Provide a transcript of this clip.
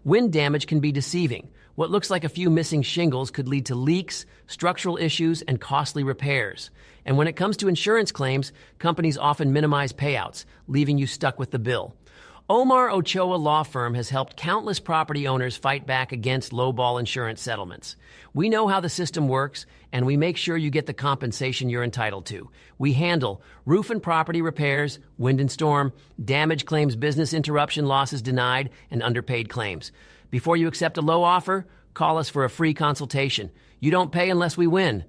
Wind damage can be deceiving. What looks like a few missing shingles could lead to leaks, structural issues, and costly repairs. And when it comes to insurance claims, companies often minimize payouts, leaving you stuck with the bill. Omar Ochoa Law Firm has helped countless property owners fight back against lowball insurance settlements. We know how the system works, and we make sure you get the compensation you're entitled to. We handle roof and property repairs, wind and storm, damage claims, business interruption losses denied, and underpaid claims. Before you accept a low offer, call us for a free consultation. You don't pay unless we win.